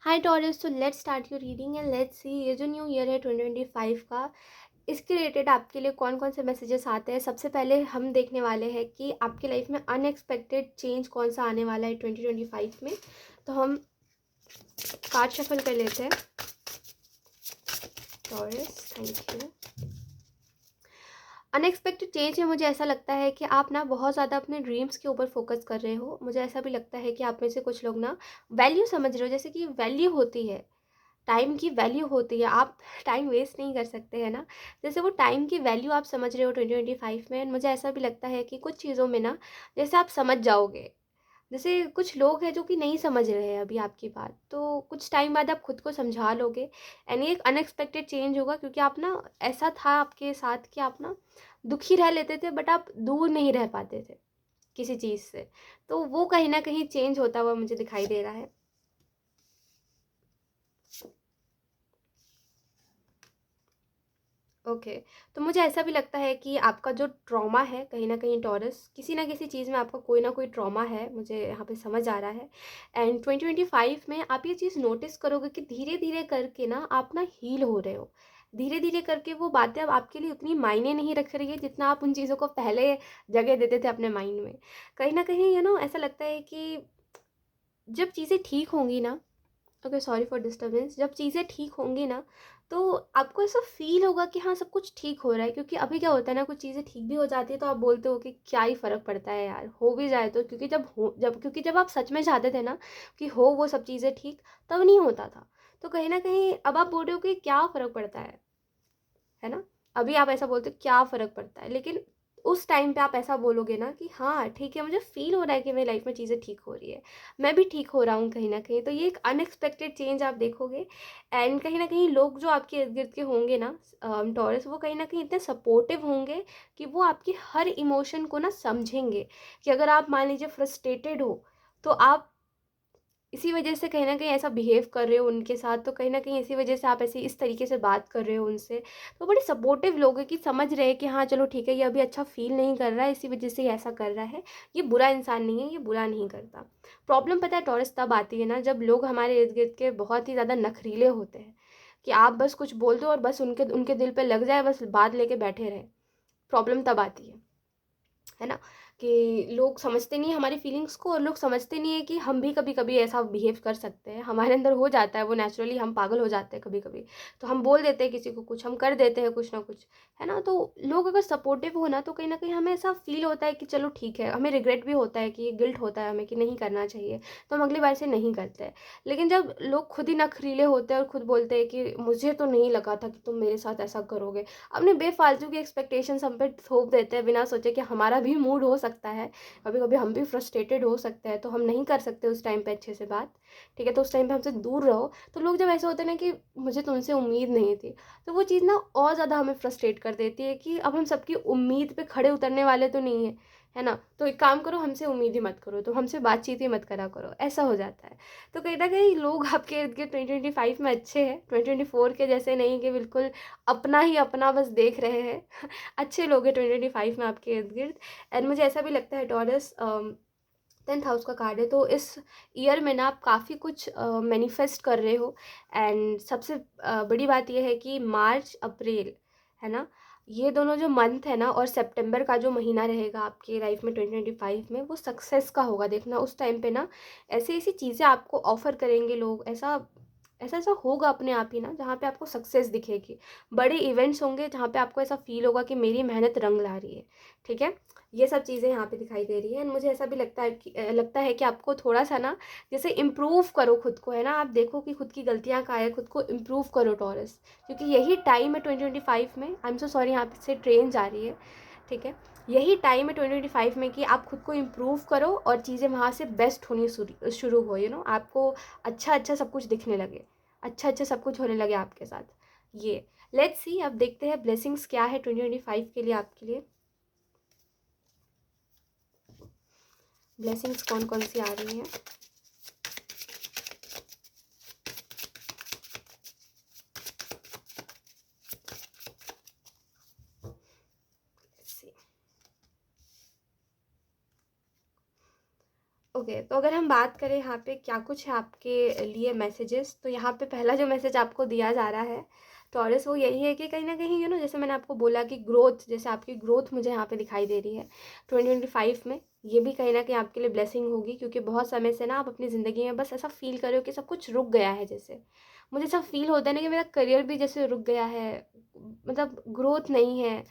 हाय taurus, तो let's start your reading and let's see ये जो न्यू ईयर है 2025 का, इसके रिलेटेड आपके लिए कौन कौन से मैसेजेस आते हैं। सबसे पहले हम देखने वाले हैं कि आपकी लाइफ में अनएक्सपेक्टेड चेंज कौन सा आने वाला है 2025 में। तो हम कार्ड शफल कर लेते हैं। Taurus, thank you. Unexpected change में मुझे ऐसा लगता है कि आप ना बहुत ज़्यादा अपने ड्रीम्स के ऊपर फोकस कर रहे हो। मुझे ऐसा भी लगता है कि आप में से कुछ लोग ना वैल्यू समझ रहे हो, जैसे कि वैल्यू होती है, टाइम की वैल्यू होती है। आप टाइम वेस्ट नहीं कर सकते हैं ना, जैसे वो टाइम की वैल्यू आप समझ रहे हो 2025 में। मुझे ऐसा भी लगता है कि कुछ चीज़ों में ना जैसे आप समझ जाओगे। जैसे कुछ लोग हैं जो कि नहीं समझ रहे हैं अभी आपकी बात, तो कुछ टाइम बाद आप खुद को समझा लोगे। एंड ये एक अनएक्सपेक्टेड चेंज होगा, क्योंकि आप ना, ऐसा था आपके साथ कि आप ना दुखी रह लेते थे बट आप दूर नहीं रह पाते थे किसी चीज़ से। तो वो कहीं ना कहीं चेंज होता हुआ मुझे दिखाई दे रहा है। ओके। तो मुझे ऐसा भी लगता है कि आपका जो ट्रॉमा है कहीं न कहीं टॉरस, किसी न किसी चीज़ में आपका कोई ना कोई ट्रॉमा है, मुझे यहाँ पे समझ आ रहा है। एंड 2025 में आप ये चीज़ नोटिस करोगे कि धीरे-धीरे करके ना आप ना हील हो रहे हो। धीरे-धीरे करके वो बातें अब आपके लिए उतनी मायने नहीं रख रही है जितना आप उन चीज़ों को पहले जगह देते थे अपने माइंड में। कहीं न कहीं ऐसा लगता है कि जब चीज़ें ठीक होंगी ना, ओके, सॉरी फॉर डिस्टर्बेंस, जब चीज़ें ठीक होंगी ना, तो आपको ऐसा फ़ील होगा कि हाँ, सब कुछ ठीक हो रहा है। क्योंकि अभी क्या होता है ना, कुछ चीज़ें ठीक भी हो जाती है तो आप बोलते हो कि क्या ही फ़र्क पड़ता है यार, हो भी जाए तो। क्योंकि जब आप सच में चाहते थे ना कि हो वो सब चीज़ें ठीक, तब नहीं होता था। तो कहीं न कहीं अब आप बोल रहे हो कि क्या फ़र्क पड़ता है ना? अभी आप ऐसा बोलते हो क्या फ़र्क पड़ता है, लेकिन उस टाइम पे आप ऐसा बोलोगे ना कि हाँ, ठीक है, मुझे फ़ील हो रहा है कि मेरी लाइफ़ में चीज़ें ठीक हो रही है। मैं भी ठीक हो रहा हूँ कहीं न कहीं। तो ये एक अनएक्सपेक्टेड चेंज आप देखोगे। एंड कहीं न कहीं लोग जो आपके इर्द-गिर्द के होंगे ना, टॉरस, वो कहीं न कहीं इतने सपोर्टिव होंगे कि वो आपकी हर इमोशन को ना समझेंगे। कि अगर आप मान लीजिए फ्रस्ट्रेटेड हो, तो आप इसी वजह से कहीं न कहीं ऐसा बिहेव कर रहे हो उनके साथ, तो कहीं न कहीं इसी वजह से आप ऐसे इस तरीके से बात कर रहे हो उनसे। तो बड़े सपोर्टिव लोग हैं कि समझ रहे हैं कि हाँ, चलो ठीक है, ये अभी अच्छा फ़ील नहीं कर रहा है, इसी वजह से ये ऐसा कर रहा है। ये बुरा इंसान नहीं है, ये बुरा नहीं करता। प्रॉब्लम पता है टॉरस तब आती है ना, जब लोग हमारे इर्द-गिर्द के बहुत ही ज़्यादा नखरीले होते हैं, कि आप बस कुछ बोल दो और बस उनके उनके दिल पे लग जाए, बस बात लेके बैठे रहें। प्रॉब्लम तब आती है ना? कि लोग समझते नहीं हैं हमारी फीलिंग्स को, और लोग समझते नहीं है कि हम भी कभी-कभी ऐसा बिहेव कर सकते हैं। हमारे अंदर हो जाता है वो नेचुरली, हम पागल हो जाते हैं कभी-कभी। तो हम बोल देते हैं किसी को कुछ, हम कर देते हैं कुछ ना कुछ, है ना? तो लोग अगर सपोर्टिव हो ना, तो कहीं न कहीं हमें ऐसा फ़ील होता है कि चलो ठीक है, हमें रिग्रेट भी होता है, कि गिल्ट होता है हमें कि नहीं करना चाहिए, तो हम अगली बार से नहीं करते हैं। लेकिन जब लोग खुद ही नखरीले होते हैं और खुद बोलते हैं कि मुझे तो नहीं लगा था कि तुम मेरे साथ ऐसा करोगे, अपने बेफालतू की एक्सपेक्टेशंस हम पे थोप देते हैं बिना सोचे कि हमारा भी मूड हो सकता है, कभी-कभी हम भी फ्रस्ट्रेटेड हो सकते हैं, तो हम नहीं कर सकते उस टाइम पे अच्छे से बात, ठीक है? तो उस टाइम पे हमसे दूर रहो। तो लोग जब ऐसे होते हैं ना कि मुझे तुमसे उम्मीद नहीं थी, तो वो चीज़ ना और ज़्यादा हमें फ्रस्ट्रेट कर देती है कि अब हम सबकी उम्मीद पे खड़े उतरने वाले तो नहीं हैं, है ना? तो एक काम करो, हमसे उम्मीद ही मत करो, तो हमसे बातचीत ही मत करा करो, ऐसा हो जाता है। तो कहीं न कहीं लोग आपके इर्द-गिर्द 2025 में अच्छे हैं, 2024 के जैसे नहीं कि बिल्कुल अपना ही अपना बस देख रहे हैं। अच्छे लोग हैं 2025 में आपके इर्द-गिर्द। एंड मुझे ऐसा भी लगता है टॉरस, 10th हाउस का कार्ड है, तो इस ईयर में ना आप काफ़ी कुछ मैनिफेस्ट कर रहे हो। एंड सबसे बड़ी बात ये है कि मार्च अप्रैल, है ना, ये दोनों जो मंथ है ना, और सितंबर का जो महीना रहेगा आपकी लाइफ में 2025 में, वो सक्सेस का होगा। देखना उस टाइम पे ना ऐसी ऐसी चीज़ें आपको ऑफर करेंगे लोग, ऐसा ऐसा ऐसा होगा अपने आप ही ना, जहाँ पे आपको सक्सेस दिखेगी। बड़े इवेंट्स होंगे जहाँ पे आपको ऐसा फील होगा कि मेरी मेहनत रंग ला रही है, ठीक है? ये सब चीज़ें यहाँ पे दिखाई दे रही हैं। एंड मुझे ऐसा भी लगता है कि आपको थोड़ा-सा ना जैसे इम्प्रूव करो खुद को, है ना? आप देखो कि खुद की गलतियाँ कहाँ हैं, खुद को इम्प्रूव करो टॉरस। क्योंकि यही टाइम है 2025 में, आई एम सो सॉरी, यहाँ पे से ट्रेन जा रही है, ठीक है? यही टाइम है 2025 में कि आप खुद को इम्प्रूव करो और चीज़ें वहाँ से बेस्ट होनी शुरू हो, आपको अच्छा-अच्छा सब कुछ दिखने लगे, अच्छा-अच्छा सब कुछ होने लगे आपके साथ। ये लेट्स सी, अब देखते हैं ब्लेसिंग्स क्या है 2025 के लिए आपके लिए। ब्लेसिंग्स कौन-कौन सी आ रही हैं? Let's see. ओके, तो अगर हम बात करें यहाँ पे क्या कुछ है आपके लिए मैसेजेस, तो यहाँ पे पहला जो मैसेज आपको दिया जा रहा है टॉरस, वो यही है कि कहीं न कहीं जैसे मैंने आपको बोला कि ग्रोथ, जैसे आपकी ग्रोथ मुझे यहाँ पे दिखाई दे रही है 2025 में। ये भी कहीं न कहीं आपके लिए ब्लेसिंग होगी, क्योंकि बहुत समय से ना आप अपनी ज़िंदगी में बस ऐसा फ़ील कर रहे हो कि सब कुछ रुक गया है जैसे। मुझे ऐसा फ़ील होता है ना कि मेरा करियर भी जैसे रुक गया है, मतलब ग्रोथ नहीं है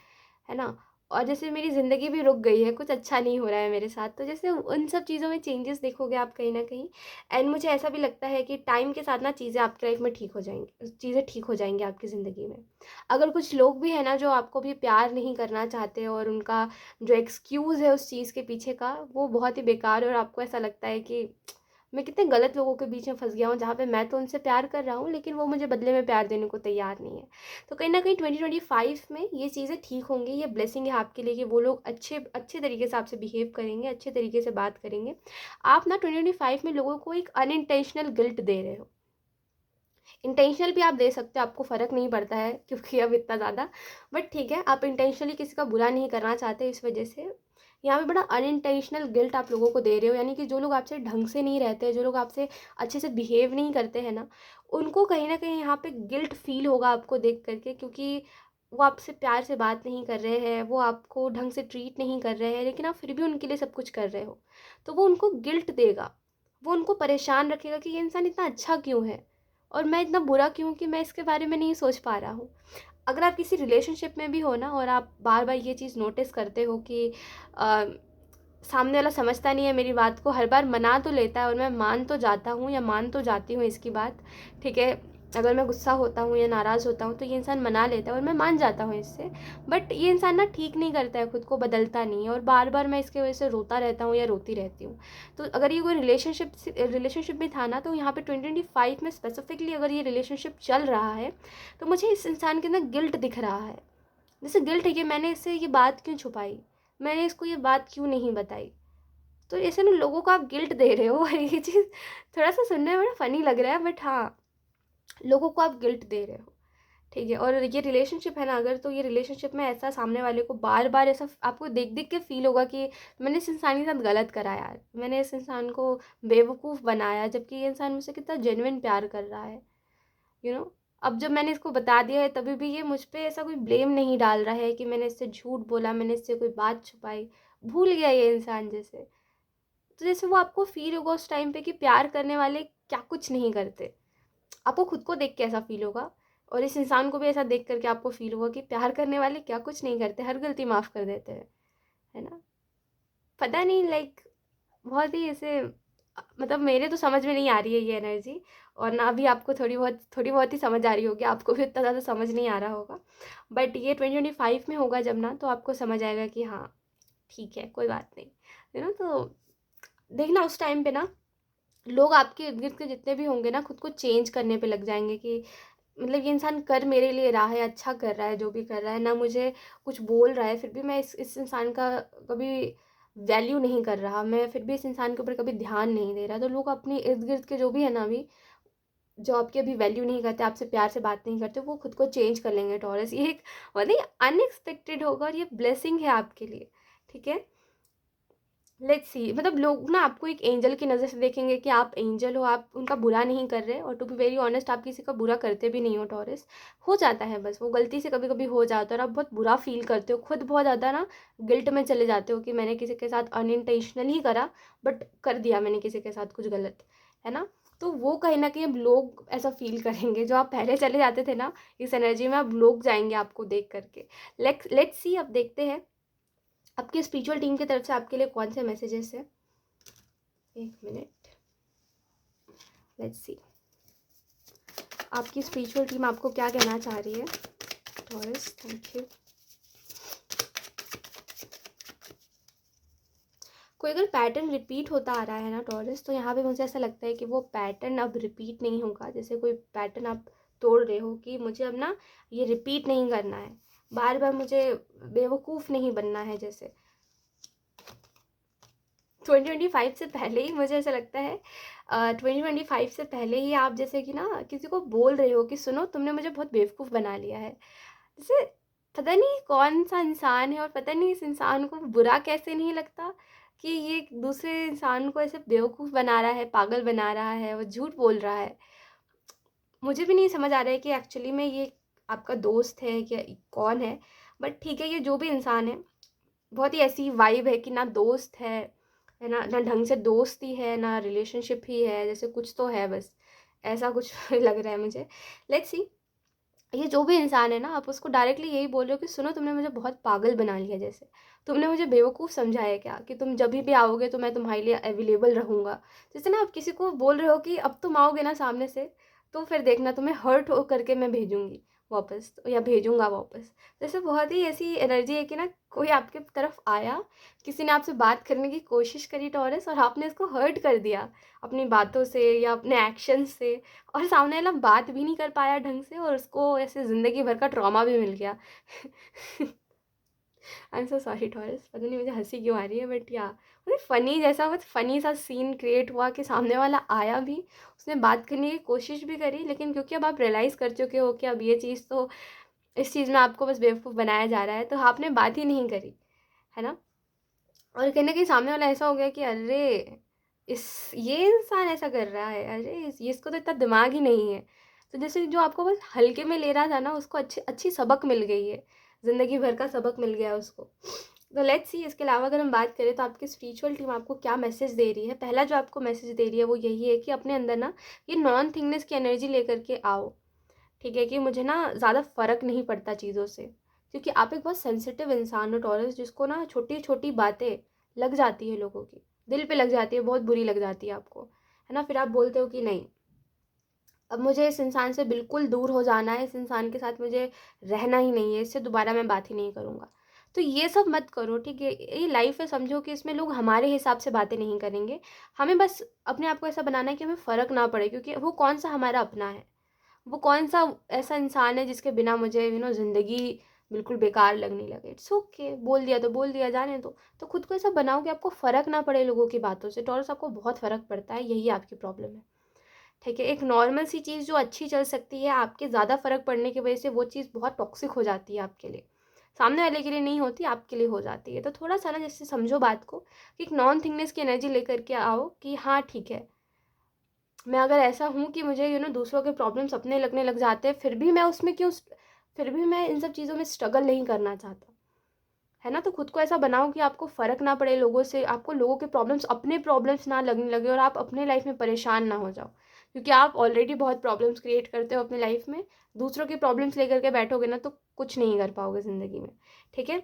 ना? और जैसे मेरी ज़िंदगी भी रुक गई है, कुछ अच्छा नहीं हो रहा है मेरे साथ, तो जैसे उन सब चीज़ों में चेंजेस देखोगे आप कहीं न कहीं। एंड मुझे ऐसा भी लगता है कि टाइम के साथ ना चीज़ें आपकी लाइफ में ठीक हो जाएँगी, चीज़ें ठीक हो जाएँगी आपकी ज़िंदगी में। अगर कुछ लोग भी हैं ना जो आपको भी प्यार नहीं करना चाहते, और उनका जो एक्सक्यूज़ है उस चीज़ के पीछे का, वो बहुत ही बेकार है, और आपको ऐसा लगता है कि मैं कितने गलत लोगों के बीच में फँस गया हूँ, जहाँ पे मैं तो उनसे प्यार कर रहा हूँ, लेकिन वो मुझे बदले में प्यार देने को तैयार नहीं है। तो कहीं न कहीं 2025 में ये चीज़ें ठीक होंगी, ये ब्लेसिंग है आपके लिए कि वो लोग अच्छे अच्छे तरीके से आपसे बिहेव करेंगे, अच्छे तरीके से बात करेंगे। आप ना 2025 में लोगों को एक अनइंटेंशनल गिल्ट दे रहे हो। इंटेंशनल भी आप दे सकते हो, आपको फ़र्क नहीं पड़ता है क्योंकि अब इतना ज़्यादा, बट ठीक है, आप इंटेंशनली किसी का बुरा नहीं करना चाहते, इस वजह से यहाँ पे बड़ा अनइंटेंशनल गिल्ट आप लोगों को दे रहे हो। यानी कि जो लोग आपसे ढंग से नहीं रहते, जो लोग आपसे अच्छे से बिहेव नहीं करते हैं ना, उनको कहीं ना कहीं यहाँ पे गिल्ट फील होगा आपको देख करके, क्योंकि वो आपसे प्यार से बात नहीं कर रहे हैं, वो आपको ढंग से ट्रीट नहीं कर रहे हैं, लेकिन आप फिर भी उनके लिए सब कुछ कर रहे हो। तो वो उनको गिल्ट देगा, वो उनको परेशान रखेगा कि ये इंसान इतना अच्छा क्यों है, और मैं इतना बुरा क्यों कि मैं इसके बारे में नहीं सोच पा रहा हूँ। अगर आप किसी रिलेशनशिप में भी हो ना, और आप बार बार ये चीज़ नोटिस करते हो कि अ, सामने वाला समझता नहीं है मेरी बात को, हर बार मना तो लेता है और मैं मान तो जाता हूँ या मान तो जाती हूँ इसकी बात, ठीक है। अगर मैं गुस्सा होता हूँ या नाराज़ होता हूँ तो ये इंसान मना लेता है और मैं मान जाता हूँ इससे, बट ये इंसान ना ठीक नहीं करता है, खुद को बदलता नहीं है, और बार बार मैं इसके वजह से रोता रहता हूँ या रोती रहती हूँ। तो अगर ये कोई रिलेशनशिप भी था ना, तो यहाँ पे 2025 में स्पेसिफिकली अगर ये रिलेशनशिप चल रहा है, तो मुझे इस इंसान के अंदर गिल्ट दिख रहा है। जैसे गिल्ट है कि मैंने इससे ये बात क्यों छुपाई, मैंने इसको ये बात क्यों नहीं बताई। तो ऐसे ना लोगों को आप गिल्ट दे रहे हो और ये चीज़ थोड़ा सा सुनने में बड़ा फ़नी लग रहा है, बट हाँ, लोगों को आप गिल्ट दे रहे हो, ठीक है। और ये रिलेशनशिप है ना अगर, तो ये रिलेशनशिप में ऐसा सामने वाले को बार बार ऐसा आपको देख देख के फील होगा कि मैंने इस इंसान के साथ गलत करा यार, मैंने इस इंसान को बेवकूफ़ बनाया, जबकि ये इंसान मुझसे कितना जेन्युइन प्यार कर रहा है, यू नो। अब जब मैंने इसको बता दिया है, तभी भी ये मुझ पे ऐसा कोई ब्लेम नहीं डाल रहा है कि मैंने इससे झूठ बोला, मैंने इससे कोई बात छुपाई, भूल गया ये इंसान जैसे। तो जैसे वो आपको फ़ील होगा उस टाइम पे कि प्यार करने वाले क्या कुछ नहीं करते। आपको खुद को देख के ऐसा फ़ील होगा, और इस इंसान को भी ऐसा देख कर के आपको फ़ील होगा कि प्यार करने वाले क्या कुछ नहीं करते, हर गलती माफ़ कर देते हैं, है ना? पता नहीं, लाइक बहुत ही ऐसे मतलब मेरे तो समझ में नहीं आ रही है ये एनर्जी, और ना भी आपको थोड़ी बहुत ही समझ आ रही होगी, आपको भी इतना ज़्यादा समझ नहीं आ रहा होगा। बट ये 2025 में होगा जब ना, तो आपको समझ आएगा कि हाँ, ठीक है, कोई बात नहीं, तो देखना उस टाइम पे ना लोग आपके इर्द गिर्द के जितने भी होंगे ना, खुद को चेंज करने पे लग जाएंगे कि मतलब ये इंसान कर मेरे लिए रहा है, अच्छा कर रहा है, जो भी कर रहा है ना, मुझे कुछ बोल रहा है, फिर भी मैं इस इंसान का कभी वैल्यू नहीं कर रहा, मैं फिर भी इस इंसान के ऊपर कभी ध्यान नहीं दे रहा। तो लोग अपने इर्द गिर्द के जो भी है ना अभी, जो आपकी अभी वैल्यू नहीं करते, आपसे प्यार से बात नहीं करते, वो खुद को चेंज कर लेंगे टॉरस। ये एक बहुत ही अनएक्सपेक्टेड होगा, और ये ब्लेसिंग है आपके लिए, ठीक है। लेट्स सी, मतलब लोग ना आपको एक एंजल की नज़र से देखेंगे कि आप एंजल हो, आप उनका बुरा नहीं कर रहे, और टू बी वेरी ऑनेस्ट आप किसी का बुरा करते भी नहीं हो टॉरस। हो जाता है, बस वो गलती से कभी कभी हो जाता है, और आप बहुत बुरा फील करते हो, खुद बहुत ज़्यादा ना गिल्ट में चले जाते हो कि मैंने किसी के साथ अनइंटेंशनली करा, बट कर दिया मैंने किसी के साथ कुछ गलत, है ना। तो वो कहीं ना कहीं अब लोग ऐसा फील करेंगे, जो आप पहले चले जाते थे ना इस एनर्जी में, अब लोग जाएंगे आपको देख करके। लेट्स सी, अब देखते हैं आपकी स्पिरिचुअल टीम की तरफ से आपके लिए कौन से मैसेजेस है। एक मिनट, लेट्स सी आपकी स्पिरिचुअल टीम आपको क्या कहना चाह रही है। Taurus, thank you. कोई अगर पैटर्न रिपीट होता आ रहा है ना टॉरस, तो यहाँ पे मुझे ऐसा लगता है कि वो पैटर्न अब रिपीट नहीं होगा। जैसे कोई पैटर्न आप तोड़ रहे हो कि मुझे अब ना ये रिपीट नहीं करना है, बार बार मुझे बेवकूफ़ नहीं बनना है। जैसे 2025 से पहले ही मुझे ऐसा लगता है, 2025 से पहले ही आप जैसे कि ना किसी को बोल रहे हो कि सुनो, तुमने मुझे बहुत बेवकूफ़ बना लिया है। जैसे पता नहीं कौन सा इंसान है, और पता नहीं इस इंसान को बुरा कैसे नहीं लगता, कि ये दूसरे इंसान को ऐसे बेवकूफ़ बना रहा है, पागल बना रहा है, वो झूठ बोल रहा है। मुझे भी नहीं समझ आ रहा है कि एक्चुअली में ये आपका दोस्त है या कौन है। बट ठीक है, ये जो भी इंसान है, बहुत ही ऐसी वाइब है कि ना दोस्त है ना, ना ढंग से दोस्ती है, ना रिलेशनशिप ही है, जैसे कुछ तो है बस, ऐसा कुछ लग रहा है मुझे। लेट्स सी, ये जो भी इंसान है ना, आप उसको डायरेक्टली यही बोल रहे हो कि सुनो, तुमने मुझे बहुत पागल बना लिया, जैसे तुमने मुझे बेवकूफ़ समझा है क्या, कि तुम जब भी आओगे तो मैं तुम्हारे लिए अवेलेबल रहूँगा। जैसे ना आप किसी को बोल रहे हो कि अब तुम आओगे ना सामने से, तो फिर देखना तुम्हें हर्ट हो करके मैं भेजूँगी वापस, या भेजूँगा वापस। जैसे बहुत ही ऐसी एनर्जी है कि ना, कोई आपके तरफ आया, किसी ने आपसे बात करने की कोशिश करी टॉरस, और आपने इसको हर्ट कर दिया अपनी बातों से या अपने एक्शन से, और सामने वाला बात भी नहीं कर पाया ढंग से, और उसको ऐसे ज़िंदगी भर का ट्रॉमा भी मिल गया। I am so sorry taurus, पता नहीं मुझे हंसी क्यों आ रही है, बट या मुझे फ़नी जैसा, बहुत फ़नी सा सीन क्रिएट हुआ कि सामने वाला आया भी, उसने बात करने की कोशिश भी करी, लेकिन क्योंकि अब आप रियलाइज़ कर चुके हो कि अब ये चीज़ तो, इस चीज़ में आपको बस बेवकूफ़ बनाया जा रहा है, तो आपने बात ही नहीं करी, है ना। और कहीं न कहीं सामने वाला ऐसा हो गया कि अरे! ये इंसान ऐसा कर रहा है, अरे! ये इसको तो इतना दिमाग ही नहीं है। तो जैसे जो आपको बस हल्के में ले रहा था ना, उसको अच्छी अच्छी सबक मिल गई है। ज़िंदगी भर का सबक मिल गया उसको। तो लेट्स सी, इसके अलावा अगर हम बात करें तो आपकी स्पिरिचुअल टीम आपको क्या मैसेज दे रही है। पहला जो आपको मैसेज दे रही है वो यही है कि अपने अंदर ना ये नॉन थिंगनेस की एनर्जी लेकर के आओ। ठीक है, कि मुझे ना ज़्यादा फ़र्क नहीं पड़ता चीज़ों से, क्योंकि आप एक बहुत सेंसिटिव इंसान हो टॉरस, जिसको ना छोटी-छोटी बातें लग जाती है लोगों की, दिल पे लग जाती है, बहुत बुरी लग जाती है आपको, है ना? फिर आप बोलते हो कि नहीं, अब मुझे इस इंसान से बिल्कुल दूर हो जाना है, इस इंसान के साथ मुझे रहना ही नहीं है, इससे दोबारा मैं बात ही नहीं करूँगा। तो ये सब मत करो, ठीक है? ये लाइफ़ है, समझो कि इसमें लोग हमारे हिसाब से बातें नहीं करेंगे। हमें बस अपने आप को ऐसा बनाना है कि हमें फ़र्क ना पड़े, क्योंकि वो कौन-सा हमारा अपना है। वो कौन-सा ऐसा इंसान है जिसके बिना मुझे ज़िंदगी बिल्कुल बेकार लगने लगे। इट्स ओके, बोल दिया, जाने दो। तो खुद को ऐसा बनाओ कि आपको फ़र्क ना पड़े लोगों की बातों से। टॉरस, आपको बहुत फ़र्क पड़ता है, यही आपकी प्रॉब्लम है। ठीक है? एक नॉर्मल सी चीज़ जो अच्छी चल सकती है, आपके ज़्यादा फ़र्क पड़ने की वज़ह से वो चीज़ बहुत टॉक्सिक हो जाती है आपके लिए। सामने वाले के लिए नहीं होती, आपके लिए हो जाती है। तो थोड़ा-सा ना जैसे समझो बात को, कि एक नॉन थिंगनेस की एनर्जी लेकर के आओ कि हाँ, ठीक है, मैं अगर ऐसा हूँ कि मुझे दूसरों के प्रॉब्लम्स अपने लगने लग जाते हैं, फिर भी मैं इन सब चीज़ों में स्ट्रगल नहीं करना चाहता, है ना? तो खुद को ऐसा बनाओ कि आपको फ़र्क ना पड़े लोगों से, आपको लोगों के प्रॉब्लम्स अपने प्रॉब्लम्स ना लगने लगे, और आप अपने लाइफ़ में परेशान ना हो जाओ। क्योंकि आप ऑलरेडी बहुत प्रॉब्लम्स क्रिएट करते हो अपनी लाइफ़ में, दूसरों के प्रॉब्लम्स लेकर के बैठोगे ना, तो कुछ नहीं कर पाओगे ज़िंदगी में, ठीक है?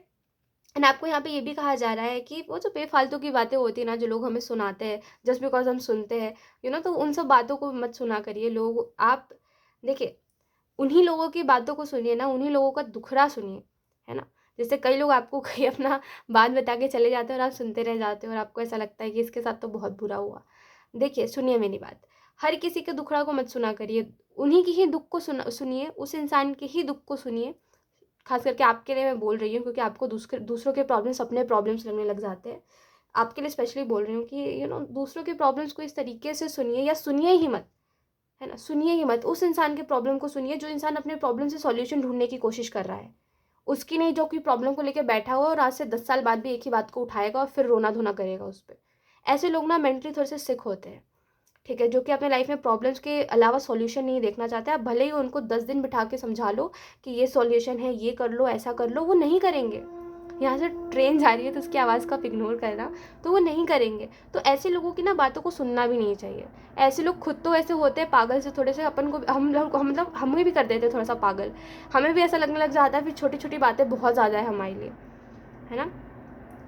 एंड आपको यहाँ पे ये भी कहा जा रहा है कि वो जो बेफालतू की बातें होती है ना, जो लोग हमें सुनाते हैं जस्ट बिकॉज़ हम सुनते हैं, तो उन सब बातों को मत सुना करिए। लोग आप देखिए, उन्हीं लोगों की बातों को सुनिए ना, उन्हीं लोगों का दुखड़ा सुनिए, है ना? जैसे कई लोग आपको कहीं अपना बात बता के चले जाते हैं और आप सुनते रह जाते हो, और आपको ऐसा लगता है कि इसके साथ तो बहुत बुरा हुआ। देखिए, सुनिए मेरी बात, हर किसी के दुखड़ा को मत सुना करिए, उन्हीं की ही दुःख को सुनिए, उस इंसान के ही दुःख को सुनिए। ख़ास करके आपके लिए मैं बोल रही हूँ, क्योंकि आपको दूसरों के प्रॉब्लम्स अपने प्रॉब्लम्स लगने लग जाते हैं। आपके लिए स्पेशली बोल रही हूँ कि दूसरों के प्रॉब्लम्स को इस तरीके से सुनिए, या सुनिए ही मत, है ना? सुनिए ही मत। उस इंसान के प्रॉब्लम को सुनिए जो इंसान अपने प्रॉब्लम से सॉल्यूशन ढूँढने की कोशिश कर रहा है। उसकी नहीं, जो कोई प्रॉब्लम को लेके बैठा हुआ है और आज से 10 साल बाद भी एक ही बात को उठाएगा और फिर रोना-धोना करेगा उस पे। ऐसे लोग ना मेंटली थोड़े से सिक होते हैं, ठीक है? जो कि अपने लाइफ में प्रॉब्लम्स के अलावा सॉल्यूशन नहीं देखना चाहते। आप भले ही उनको 10 दिन बिठा के समझा लो कि ये सॉल्यूशन है, ये कर लो, ऐसा कर लो, वो नहीं करेंगे। यहाँ से ट्रेन जा रही है तो उसकी आवाज़ को आप इग्नोर करना, तो वो नहीं करेंगे। तो ऐसे लोगों की ना बातों को सुनना भी नहीं चाहिए। ऐसे लोग खुद तो ऐसे होते हैं पागल से, थोड़े से अपन को हम लोग हम मतलब हमें भी कर देते हैं थोड़ा सा पागल। हमें भी ऐसा लगने लग जाता है, फिर छोटी-छोटी बातें बहुत ज़्यादा है हमारे लिए, है ना?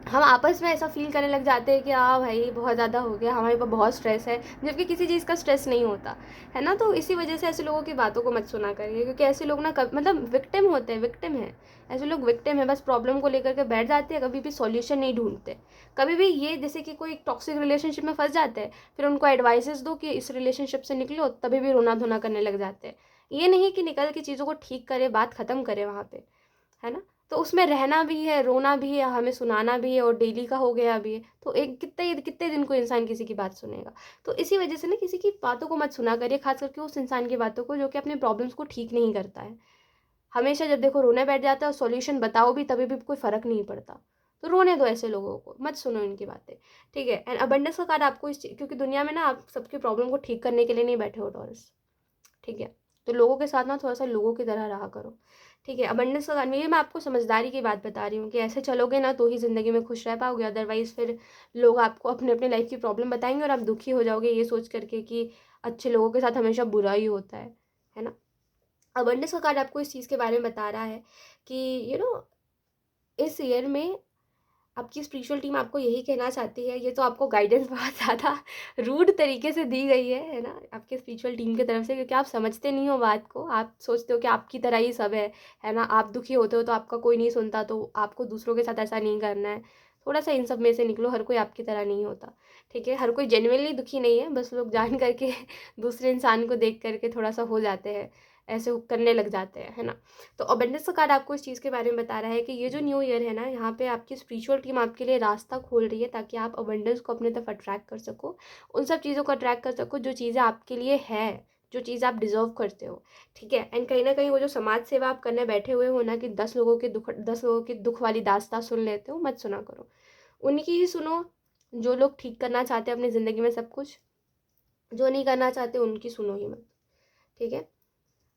हम आपस में ऐसा फ़ील करने लग जाते हैं कि हाँ भाई, बहुत ज़्यादा हो गया, हमारे ऊपर बहुत स्ट्रेस है, जबकि किसी चीज़ का स्ट्रेस नहीं होता, है ना? तो इसी वजह से ऐसे लोगों की बातों को मत सुना करिए, क्योंकि ऐसे लोग ना मतलब विक्टिम होते हैं, विक्टिम है। ऐसे लोग विक्टिम है, बस प्रॉब्लम को लेकर के बैठ जाते हैं, कभी भी सॉल्यूशन नहीं ढूंढते। कभी भी ये, जैसे कि कोई टॉक्सिक रिलेशनशिप में फंस जाते हैं, फिर उनको एडवाइसेस दो कि इस रिलेशनशिप से निकलो, तभी भी रोना धोना करने लग जाते हैं। ये नहीं कि निकल के चीज़ों को ठीक करे, बात ख़त्म करे वहाँ पे, है ना? तो उसमें रहना भी है, रोना भी है, हमें सुनाना भी है, और डेली का हो गया अभी, तो एक कितने कितने दिन को इंसान किसी की बात सुनेगा। तो इसी वजह से ना किसी की बातों को मत सुना करिए, खास करके उस इंसान की बातों को जो कि अपने प्रॉब्लम्स को ठीक नहीं करता है। हमेशा जब देखो रोने बैठ जाता है और सॉल्यूशन बताओ भी, तभी भी कोई फ़र्क नहीं पड़ता। तो रोने दो ऐसे लोगों को, मत सुनो इनकी बातें, ठीक है। एंड अबंडेंस का कार्ड आपको क्योंकि दुनिया में ना आप सबकी प्रॉब्लम को ठीक करने के लिए नहीं बैठे हो टॉरस, ठीक है। तो लोगों के साथ ना थोड़ा सा लोगों की तरह रहा करो, ठीक है। अबंडेंस का कार्ड, ये मैं आपको समझदारी की बात बता रही हूँ कि ऐसे चलोगे ना तो ही ज़िंदगी में खुश रह पाओगे, अदरवाइज़ फिर लोग आपको अपने अपने लाइफ की प्रॉब्लम बताएंगे और आप दुखी हो जाओगे ये सोच करके कि अच्छे लोगों के साथ हमेशा बुरा ही होता है ना। अबंडेंस का कार्ड आपको इस चीज़ के बारे में बता रहा है कि यू नो इस ईयर में आपकी स्पिरिचुअल टीम आपको यही कहना चाहती है। ये तो आपको गाइडेंस बहुत ज़्यादा रूड तरीके से दी गई है ना, आपके स्पिरिचुअल टीम की तरफ से, क्योंकि आप समझते नहीं हो बात को। आप सोचते हो कि आपकी तरह ही सब है ना। आप दुखी होते हो तो आपका कोई नहीं सुनता, तो आपको दूसरों के साथ ऐसा नहीं करना है। थोड़ा सा इन सब में से निकलो, हर कोई आपकी तरह नहीं होता, ठीक है। हर कोई जेन्युइनली दुखी नहीं है, बस लोग जान करके दूसरे इंसान को देख करके थोड़ा सा हो जाते हैं, ऐसे करने लग जाते हैं, है ना। तो अबंडेंस का कार्ड आपको इस चीज़ के बारे में बता रहा है कि ये जो न्यू ईयर है ना, यहाँ पे आपकी स्पिरिचुअल टीम आपके लिए रास्ता खोल रही है ताकि आप अबंडेंस को अपने तरफ अट्रैक्ट कर सको, उन सब चीज़ों को अट्रैक्ट कर सको जो चीज़ें आपके लिए है, जो चीज़ आप डिजर्व करते हो, ठीक है। एंड कहीं ना कहीं वो जो समाज सेवा आप करने बैठे हुए हो ना, कि 10 लोगों की दुख वाली दास्तां सुन लेते हो, मत सुना करो, उनकी ही सुनो। जो लोग ठीक करना चाहते हैं अपनी ज़िंदगी में सब कुछ, जो नहीं करना चाहते उनकी सुनो ही मत, ठीक है।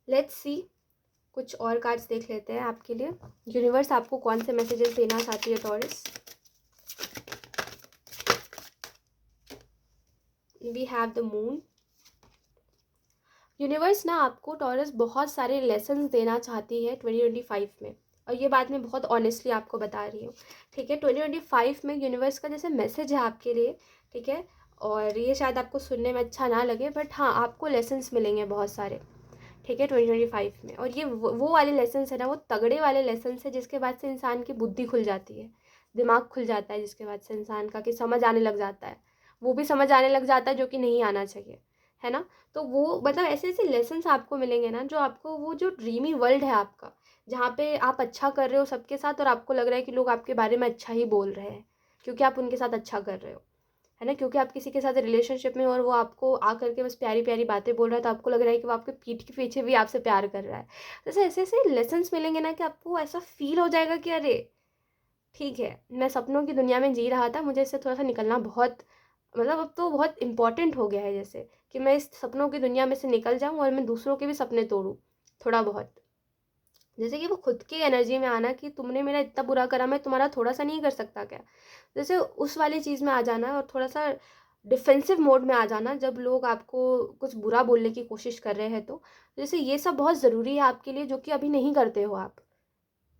लेट्स सी, कुछ और कार्ड्स देख लेते हैं आपके लिए। यूनिवर्स आपको कौन से मैसेजेस देना चाहती है Taurus. We have the moon. Universe ना आपको टॉरस बहुत सारे लेसन्स देना चाहती है 2025 में, और ये बात मैं बहुत ऑनेस्टली आपको बता रही हूँ, ठीक है। 2025 में यूनिवर्स का जैसे मैसेज है आपके लिए, ठीक है। और ये शायद आपको सुनने में अच्छा ना लगे, बट हाँ, आपको लेसन्स मिलेंगे बहुत सारे, ठीक है, 2025 में। और ये वो वाले लेसन्स है ना, वो तगड़े वाले लेसन्स है जिसके बाद से इंसान की बुद्धि खुल जाती है, दिमाग खुल जाता है, जिसके बाद से इंसान का कि समझ आने लग जाता है, वो भी समझ आने लग जाता है जो कि नहीं आना चाहिए, है ना। तो वो मतलब ऐसे ऐसे लेसन्स आपको मिलेंगे ना, जो आपको वो जो ड्रीमी वर्ल्ड है आपका, जहाँ पे आप अच्छा कर रहे हो सबके साथ और आपको लग रहा है कि लोग आपके बारे में अच्छा ही बोल रहे हैं क्योंकि आप उनके साथ अच्छा कर रहे हो, है ना। क्योंकि आप किसी के साथ रिलेशनशिप में हो और वो आपको आ करके बस प्यारी प्यारी बातें बोल रहा है, तो आपको लग रहा है कि वो आपके पीठ के पीछे भी आपसे प्यार कर रहा है। जैसे ऐसे ऐसे लेसन्स मिलेंगे ना कि आपको ऐसा फील हो जाएगा कि अरे ठीक है, मैं सपनों की दुनिया में जी रहा था, मुझे इससे थोड़ा सा निकलना बहुत, मतलब अब तो बहुत इंपॉर्टेंट हो गया है, जैसे कि मैं इस सपनों की दुनिया में से निकल जाऊँ और मैं दूसरों के भी सपने तोड़ूँ थोड़ा बहुत। जैसे कि वो खुद की एनर्जी में आना कि तुमने मेरा इतना बुरा करा, मैं तुम्हारा थोड़ा सा नहीं कर सकता क्या, जैसे उस वाली चीज़ में आ जाना। और थोड़ा सा डिफेंसिव मोड में आ जाना जब लोग आपको कुछ बुरा बोलने की कोशिश कर रहे हैं, तो जैसे ये सब बहुत ज़रूरी है आपके लिए, जो कि अभी नहीं करते हो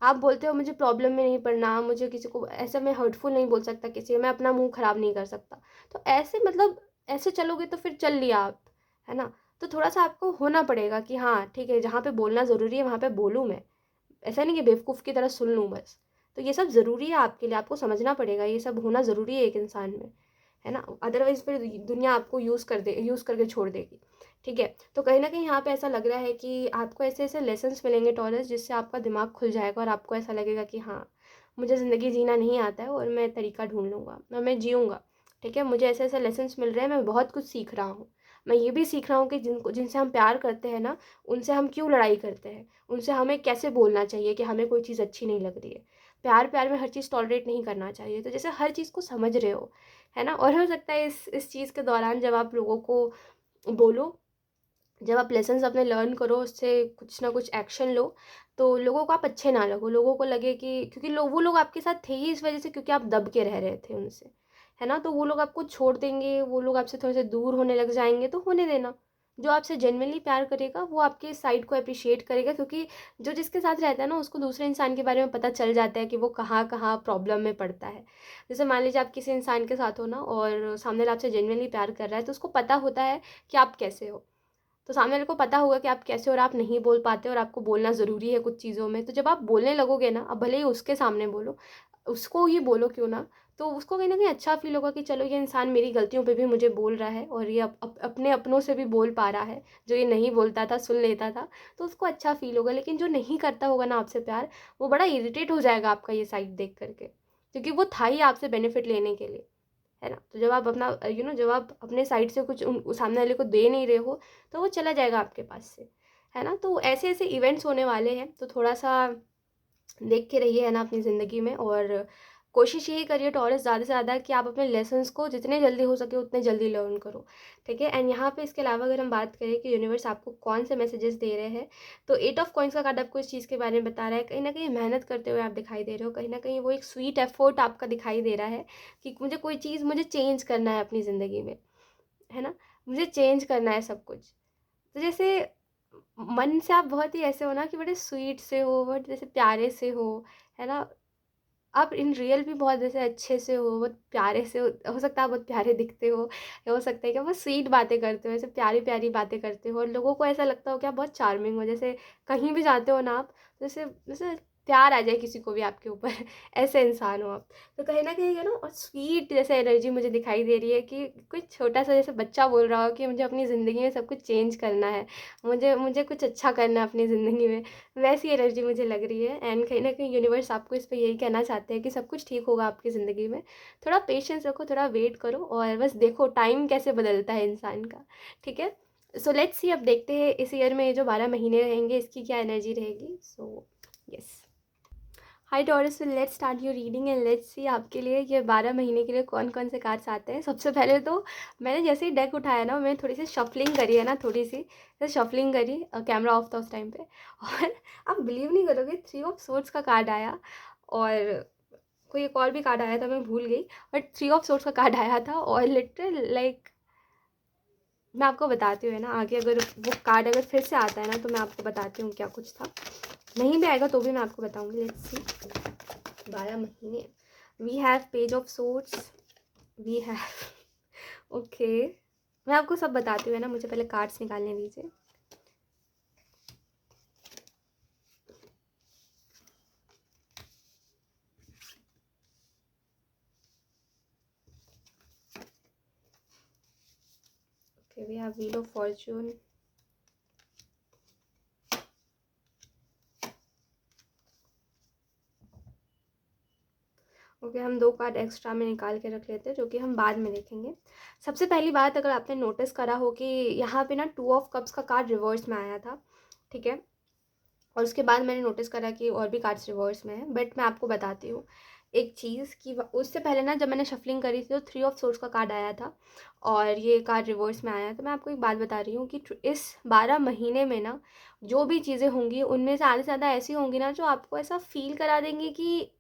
आप बोलते हो मुझे प्रॉब्लम में नहीं पड़ना, मुझे किसी को ऐसा, मैं हर्टफुल नहीं बोल सकता किसी, मैं अपना मुंह ख़राब नहीं कर सकता। तो ऐसे मतलब ऐसे चलोगे तो फिर चल लिया आप, है ना। तो थोड़ा सा आपको होना पड़ेगा कि हाँ ठीक है, जहाँ पे बोलना ज़रूरी है वहाँ पे बोलूँ मैं, ऐसा नहीं कि बेवकूफ़ की तरह सुन लूँ बस। तो ये सब ज़रूरी है आपके लिए, आपको समझना पड़ेगा, ये सब होना ज़रूरी है एक इंसान में, है ना। अदरवाइज़ फिर दुनिया आपको यूज़ करके छोड़ देगी, ठीक है। तो कहीं ना कहीं यहाँ पे ऐसा लग रहा है कि आपको ऐसे ऐसे लेसन्स मिलेंगे टॉरस, जिससे आपका दिमाग खुल जाएगा और आपको ऐसा लगेगा कि हाँ, मुझे ज़िंदगी जीना नहीं आता है और मैं तरीका ढूंढ लूँगा और मैं जीऊँगा, ठीक है। मुझे ऐसे ऐसे लेसन्स मिल रहे हैं, मैं बहुत कुछ सीख रहा हूँ। मैं ये भी सीख रहा हूँ कि जिनसे हम प्यार करते हैं ना, उनसे हम क्यों लड़ाई करते हैं, उनसे हमें कैसे बोलना चाहिए कि हमें कोई चीज़ अच्छी नहीं लग रही है। प्यार प्यार में हर चीज़ टॉलरेट नहीं करना चाहिए। तो जैसे हर चीज़ को समझ रहे हो, है ना। और हो सकता है इस चीज़ के दौरान जब आप लोगों को बोलो, जब आप लेसन्स अपने लर्न करो, उससे कुछ ना कुछ एक्शन लो, तो लोगों को आप अच्छे ना लगो, लोगों को लगे कि क्योंकि वो लोग आपके साथ थे ही इस वजह से क्योंकि आप दब के रह रहे थे उनसे, है ना। तो वो लोग आपको छोड़ देंगे, वो लोग आपसे थोड़े से दूर होने लग जाएंगे, तो होने देना। जो आपसे जेन्युइनली प्यार करेगा वो आपके साइड को अप्रिशिएट करेगा, क्योंकि जो जिसके साथ रहता है ना, उसको दूसरे इंसान के बारे में पता चल जाता है कि वो कहाँ कहाँ प्रॉब्लम में पड़ता है। जैसे मान लीजिए आप किसी इंसान के साथ हो ना और सामने वाला आपसे जेन्युइनली प्यार कर रहा है, तो उसको पता होता है कि आप कैसे हो, तो सामने वाले को पता होगा कि आप कैसे हो और आप नहीं बोल पाते और आपको बोलना ज़रूरी है कुछ चीज़ों में। तो जब आप बोलने लगोगे ना, अब भले ही उसके सामने बोलो, उसको ही बोलो क्यों ना, तो उसको कहीं ना कहीं अच्छा फील होगा कि चलो ये इंसान मेरी गलतियों पे भी मुझे बोल रहा है और ये अपने अपनों से भी बोल पा रहा है, जो ये नहीं बोलता था सुन लेता था, तो उसको अच्छा फील होगा। लेकिन जो नहीं करता होगा ना आपसे प्यार, वो बड़ा इरिटेट हो जाएगा आपका ये साइड देख करके, क्योंकि वो था ही आपसे बेनिफिट लेने के लिए, है ना। तो जब आप अपना जब आप अपने साइड से कुछ सामने वाले को दे नहीं रहे हो, तो वो चला जाएगा आपके पास से, है ना। तो ऐसे ऐसे इवेंट्स होने वाले हैं, तो थोड़ा सा देख के रहिए, है ना, अपनी ज़िंदगी में। और कोशिश यही करिए टॉरस ज़्यादा से ज़्यादा कि आप अपने लेसन्स को जितने जल्दी हो सके उतने जल्दी लर्न करो, ठीक है। एंड यहाँ पे इसके अलावा अगर हम बात करें कि यूनिवर्स आपको कौन से मैसेजेस दे रहे हैं, तो 8 ऑफ कॉइन्स का कार्ड आपको इस चीज़ के बारे में बता रहा है, कहीं ना कहीं मेहनत करते हुए आप दिखाई दे रहे हो, कहीं ना कहीं वो एक स्वीट एफर्ट आपका दिखाई दे रहा है कि मुझे कोई चीज़ मुझे चेंज करना है अपनी ज़िंदगी में, है ना, मुझे चेंज करना है सब कुछ। तो जैसे मन से आप बहुत ही ऐसे हो ना कि बड़े स्वीट से हो, बट जैसे प्यारे से हो, है ना, आप इन रियल भी बहुत जैसे अच्छे से हो, बहुत प्यारे से हो सकता है आप बहुत प्यारे दिखते हो सकता है कि आप बहुत स्वीट बातें करते हो, ऐसे प्यारी प्यारी बातें करते हो और लोगों को ऐसा लगता हो कि आप बहुत चार्मिंग हो, जैसे कहीं भी जाते हो ना आप, जैसे जैसे प्यार आ जाए किसी को भी आपके ऊपर ऐसे इंसान हो आप। तो कहीं ना कहीं है ना, और स्वीट जैसे एनर्जी मुझे दिखाई दे रही है कि कोई छोटा सा जैसे बच्चा बोल रहा हो कि मुझे अपनी ज़िंदगी में सब कुछ चेंज करना है, मुझे मुझे कुछ अच्छा करना है अपनी ज़िंदगी में, वैसी एनर्जी मुझे लग रही है। एंड कहीं न कहीं यूनिवर्स आपको इस पे यही कहना चाहते हैं कि सब कुछ ठीक होगा आपकी ज़िंदगी में। थोड़ा पेशेंस रखो, थोड़ा वेट करो और बस देखो टाइम कैसे बदलता है इंसान का, ठीक है? सो लेट्स सी, अब देखते हैं इस ईयर में ये जो 12 महीने रहेंगे इसकी क्या एनर्जी रहेगी। So yes, hi taurus, so let's start your reading and let's see आपके लिए ये 12 महीने के लिए कौन-कौन से कार्ड्स आते हैं। सबसे पहले तो मैंने जैसे ही डेक उठाया ना, मैंने थोड़ी सी शफलिंग करी है ना, थोड़ी सी जैसे शफलिंग करी, कैमरा ऑफ था उस टाइम पे और आप बिलीव नहीं करोगे 3 ऑफ सोर्ड्स का कार्ड आया और कोई एक और भी कार्ड आया था, मैं भूल गई, बट 3 ऑफ सोर्ड्स का कार्ड आया था और लिटरल लाइक मैं आपको बताती हूँ, है ना, आगे अगर वो कार्ड अगर फिर से आता है ना तो मैं आपको बताती हूँ क्या कुछ था। नहीं भी आएगा तो भी मैं आपको बताऊँगी। लेट्स सी, 12 महीने, we have page of swords, we have okay, मैं आपको सब बताती हूँ, है ना, मुझे पहले कार्ड्स निकालने दीजिए। Okay, we have wheel of fortune, okay, हम 2 कार्ड एक्स्ट्रा में निकाल के रख लेते हैं जो कि हम बाद में देखेंगे। सबसे पहली बात, अगर आपने नोटिस करा हो कि यहाँ पे ना 2 ऑफ कप्स का कार्ड रिवर्स में आया था, ठीक है, और उसके बाद मैंने नोटिस करा कि और भी कार्ड्स रिवर्स में है, बट मैं आपको बताती हूँ एक चीज़ कि उससे पहले ना जब मैंने शफलिंग करी थी तो 3 ऑफ सोर्ड्स का कार्ड आया था और ये कार्ड रिवर्स में आया। तो मैं आपको एक बात बता रही हूँ कि इस 12 महीने में ना जो भी चीज़ें होंगी उनमें से आधे से ज़्यादा ऐसी होंगी ना जो आपको ऐसा फील करा देंगी कि